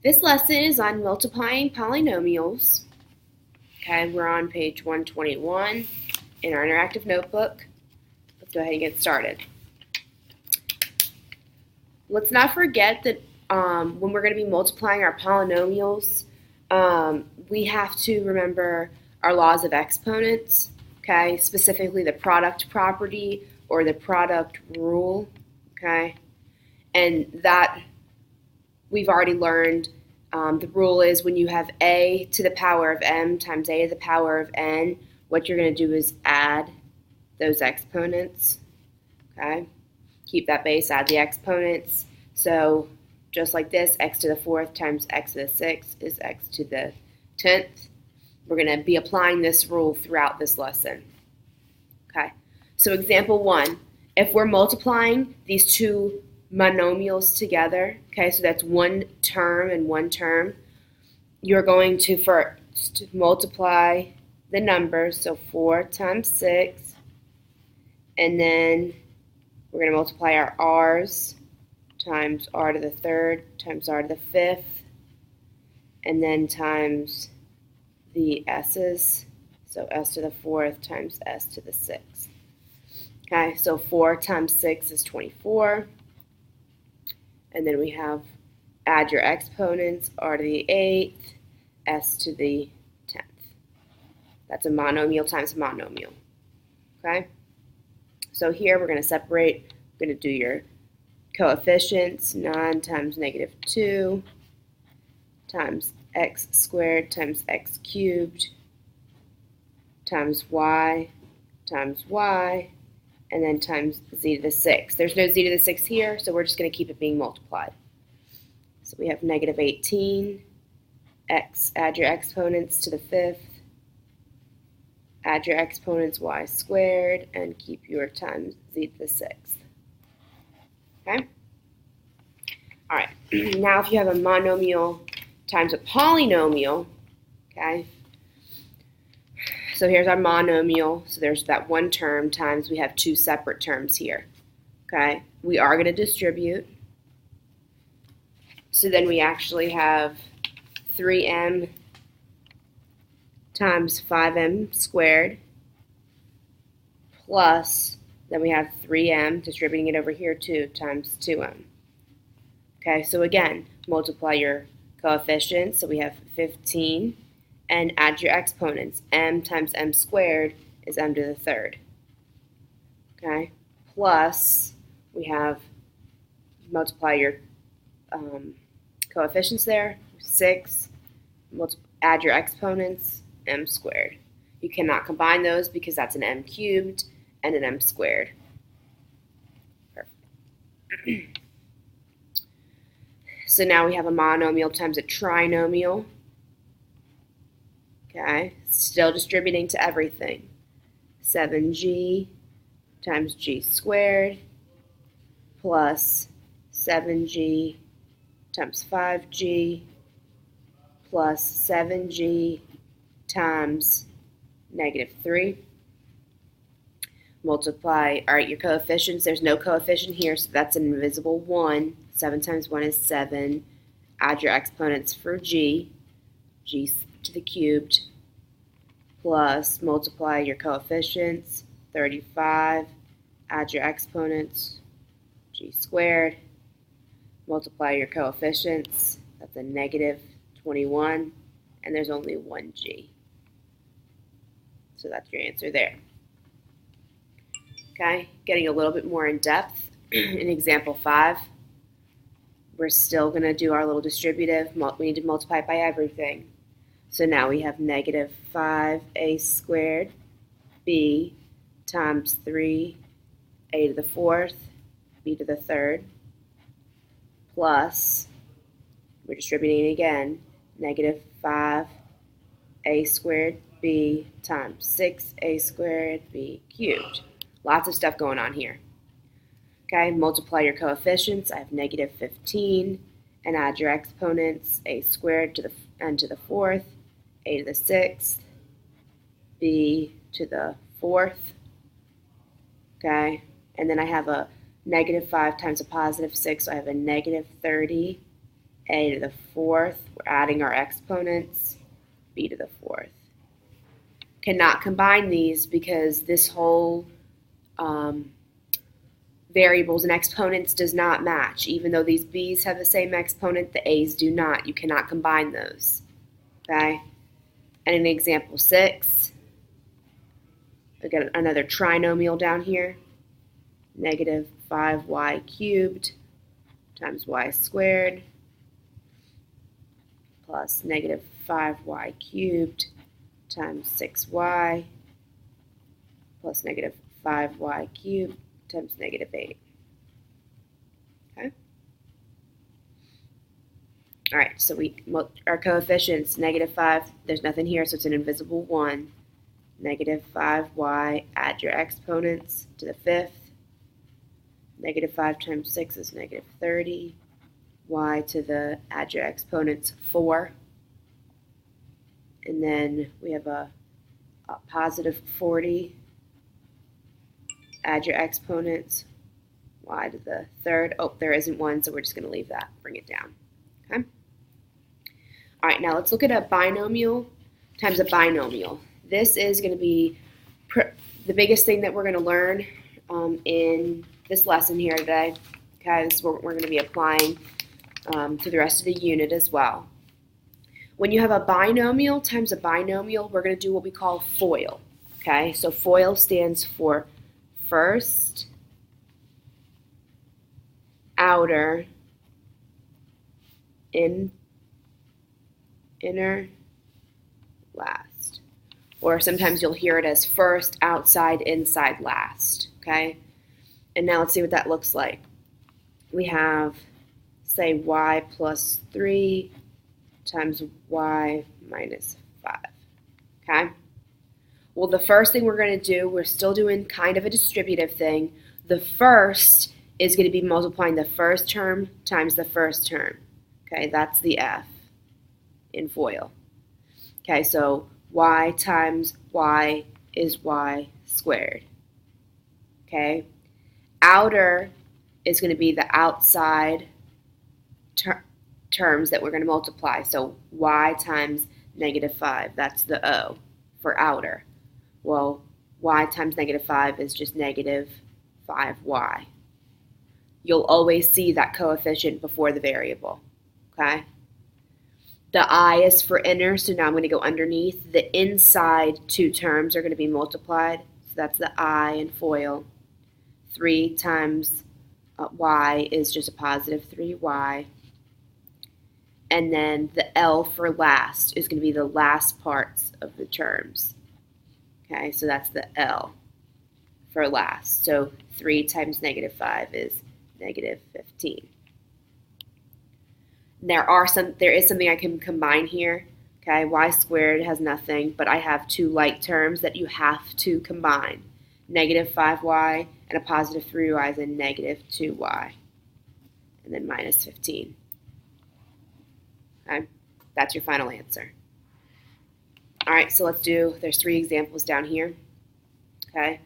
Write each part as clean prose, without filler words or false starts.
This lesson is on multiplying polynomials. Okay, we're on page 121 in our interactive notebook. Let's go ahead and get started. Let's not forget that when we're going to be multiplying our polynomials, we have to remember our laws of exponents, okay, specifically the product property or the product rule, okay, and that we've already learned. The rule is when you have a to the power of m times a to the power of n, what you're going to do is add those exponents, okay? Keep that base, add the exponents. So just like this, x to the 4th times x to the 6th is x to the 10th. We're going to be applying this rule throughout this lesson, okay? So example 1, if we're multiplying these two monomials together, okay, so that's one term and one term, you're going to first multiply the numbers, so 4 times 6, and then we're going to multiply our r's times r to the 3rd times r to the 5th, and then times the s's, so s to the 4th times s to the 6th. Okay, so 4 times 6 is 24. And then we have add your exponents, r to the 8th, s to the 10th. That's a monomial times a monomial. Okay? So here we're going to separate, we're going to do your coefficients, 9 times negative 2 times x squared times x cubed times y, and then times z to the 6th. There's no z to the 6th here, so we're just going to keep it being multiplied. So we have negative 18, x, add your exponents to the 5th, add your exponents y squared, and keep your times z to the 6th. Okay? All right, now if you have a monomial times a polynomial, okay, so here's our monomial, so there's that one term times we have two separate terms here, okay? We are going to distribute, so then we actually have 3m times 5m squared plus, then we have 3m, distributing it over here too, times 2m. Okay, so again, multiply your coefficients, so we have 15, and add your exponents. M times m squared is m to the 3rd. Okay, plus we have multiply your coefficients there, 6, add your exponents, m squared. You cannot combine those because that's an m cubed and an m squared. Perfect. So now we have a monomial times a trinomial. Okay, still distributing to everything. 7g times g squared plus 7g times 5g plus 7g times negative 3. Multiply, all right, your coefficients. There's no coefficient here, so that's an invisible 1. 7 times 1 is 7. Add your exponents for g to the cubed, plus multiply your coefficients, 35, add your exponents, g squared, multiply your coefficients, that's a negative 21, and there's only 1g. So that's your answer there. Okay, getting a little bit more in depth, in example 5, we're still going to do our little distributive. We need to multiply it by everything. So now we have negative 5a squared b times 3a to the 4th, b to the 3rd, plus, we're distributing it again, negative 5a squared b times 6a squared b cubed. Lots of stuff going on here. Okay, multiply your coefficients. I have negative 15, and add your exponents, a squared to the n to the 4th, a to the 6th, b to the 4th. Okay, and then I have a negative 5 times a positive 6, so I have a negative 30 a to the fourth. We're adding our exponents, b to the fourth. Cannot combine these because this whole variables and exponents does not match. Even though these b's have the same exponent, the a's do not. You cannot combine those. Okay? And in example 6, we got another trinomial down here. Negative 5y cubed times y squared plus negative 5y cubed times 6y plus negative 5y cubed times negative 8. Okay? All right, so our coefficients, negative 5, there's nothing here, so it's an invisible 1. Negative 5y, add your exponents to the fifth. Negative 5 times 6 is negative 30. Y to the, add your exponents, 4. And then we have a positive 40. Add your exponents. Y to the third. Oh, there isn't one, so we're just going to leave that. Bring it down. Okay? All right, now let's look at a binomial times a binomial. This is going to be the biggest thing that we're going to learn in this lesson here today. Okay, this is what we're going to be applying to the rest of the unit as well. When you have a binomial times a binomial, we're going to do what we call FOIL. Okay, so FOIL stands for first, outer, inner, last. Or sometimes you'll hear it as first, outside, inside, last. Okay, and now let's see what that looks like. We have, say, y plus 3 times y minus 5. Okay? Well, the first thing we're going to do, we're still doing kind of a distributive thing. The first is going to be multiplying the first term times the first term. Okay, that's the F in FOIL. Okay, so y times y is y squared. Okay? Outer is going to be the outside terms that we're going to multiply. So y times negative 5, that's the O for outer. Well, y times negative 5 is just negative 5y. You'll always see that coefficient before the variable. Okay? The I is for inner, so now I'm going to go underneath. The inside two terms are going to be multiplied. So that's the I in FOIL. 3 times y is just a positive 3y. And then the L for last is going to be the last parts of the terms. Okay, so that's the L for last. So 3 times negative 5 is negative 15. There is something I can combine here. Okay, y squared has nothing, but I have two like terms that you have to combine. Negative 5y and a positive 3y is a negative 2y. And then minus 15. Okay, that's your final answer. All right, so there's 3 examples down here. Okay,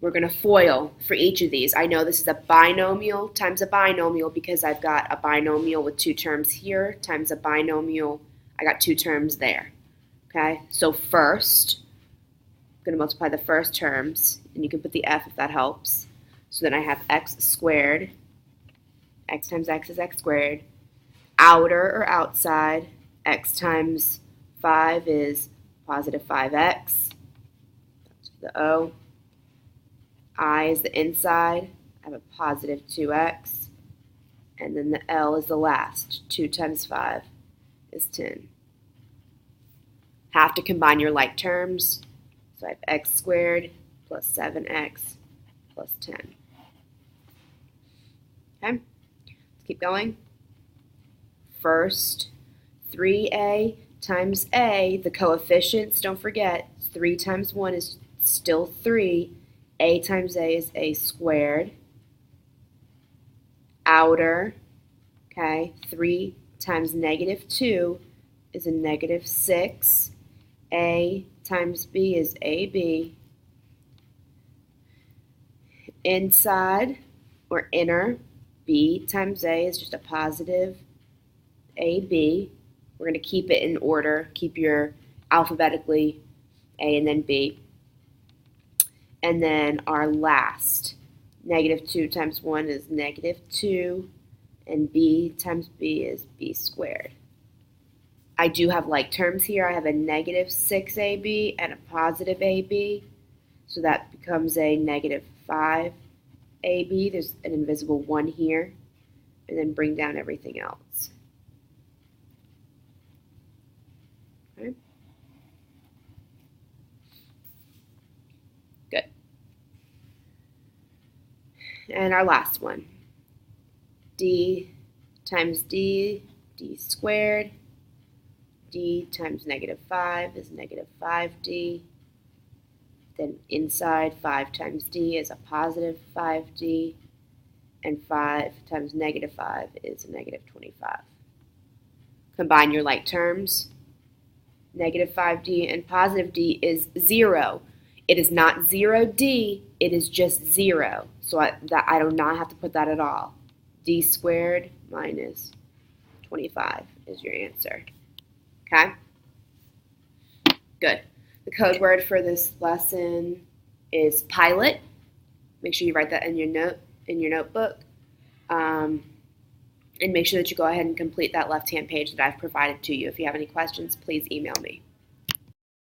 we're going to FOIL for each of these. I know this is a binomial times a binomial because I've got a binomial with 2 terms here times a binomial. I got 2 terms there. Okay, so first, I'm going to multiply the first terms, and you can put the F if that helps. So then I have x squared. X times x is x squared. Outer or outside, x times 5 is positive 5x. That's the O. I is the inside. I have a positive 2x. And then the L is the last. 2 times 5 is 10. Have to combine your like terms. So I have x squared plus 7x plus 10. Okay, let's keep going. First, 3a times a, the coefficients, don't forget, 3 times 1 is still 3. A times a is a squared. Outer, okay, 3 times negative 2 is a negative 6. A times b is ab. Inside, or inner, b times a is just a positive AB. We're going to keep it in order. Keep your alphabetically A and then B. And then our last, negative 2 times 1 is negative 2, and B times B is B squared. I do have like terms here. I have a negative 6AB and a positive AB, so that becomes a negative 5AB. There's an invisible 1 here, and then bring down everything else. Okay. Good. And our last one, D times D, D squared. D times negative 5 is negative 5D. Then inside 5 times D is a positive 5D. And 5 times negative 5 is a negative 25. Combine your like terms. Negative 5D and positive D is 0. It is not 0D, it is just 0. So I do not have to put that at all. D squared minus 25 is your answer. Okay? Good. The code word for this lesson is pilot. Make sure you write that in your notebook. And make sure that you go ahead and complete that left-hand page that I've provided to you. If you have any questions, please email me.